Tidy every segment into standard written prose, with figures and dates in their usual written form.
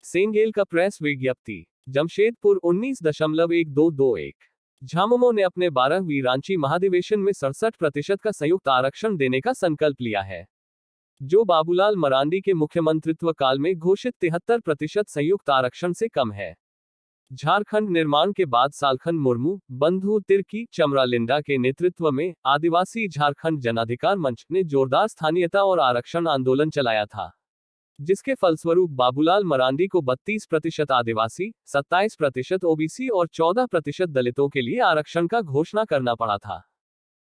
सेंगेल का प्रेस विज्ञप्ति। जमशेदपुर 19.1221। झामुमो ने अपने 12वीं रांची महाधिवेशन में 67% का संयुक्त आरक्षण देने का संकल्प लिया है, जो बाबूलाल मरांडी के मुख्यमंत्रित्व काल में घोषित 73% संयुक्त आरक्षण से कम है। झारखंड निर्माण के बाद सालखन मुर्मू, बंधु तिर्की, चमरा लिंडा के नेतृत्व में आदिवासी झारखंड जनाधिकार मंच ने जोरदार स्थानीयता और आरक्षण आंदोलन चलाया था, जिसके फलस्वरूप बाबूलाल मरांडी को 32% आदिवासी, 27% ओबीसी और 14% दलितों के लिए आरक्षण का घोषणा करना पड़ा था।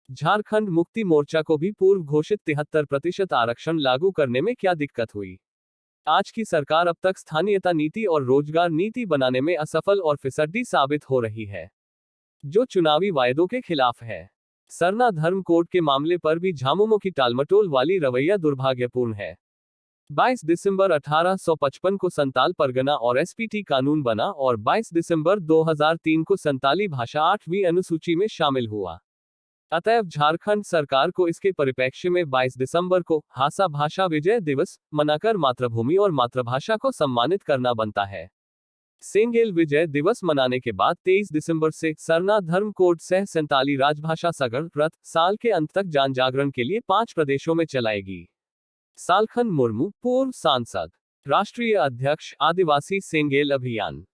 झारखंड मुक्ति मोर्चा को भी पूर्व घोषित 73% आरक्षण लागू करने में क्या दिक्कत हुई? आज की सरकार अब तक स्थानीयता नीति और रोजगार नीति बनाने में असफल और फिसड्डी साबित हो रही है, जो चुनावी वायदों के खिलाफ है। सरना धर्म कोड के मामले पर भी झामुमो की टालमटोल वाली रवैया दुर्भाग्यपूर्ण है। 22 दिसंबर 1855 को संताल परगना और एसपीटी कानून बना और 22 दिसंबर 2003 को संताली भाषा 8वीं अनुसूची में शामिल हुआ। अतएव झारखंड सरकार को इसके परिप्रेक्ष्य में 22 दिसंबर को हासा भाषा विजय दिवस मनाकर मातृभूमि और मातृभाषा को सम्मानित करना बनता है। सेंगेल विजय दिवस मनाने के बाद 23 दिसंबर से सरना धर्म कोड सह संताली राजभाषा सगढ़ रथ साल के अंत तक जन जागरण के लिए 5 प्रदेशों में चलाएगी। सालखन मुर्मू, पूर्व सांसद, राष्ट्रीय अध्यक्ष, आदिवासी सेंगेल अभियान।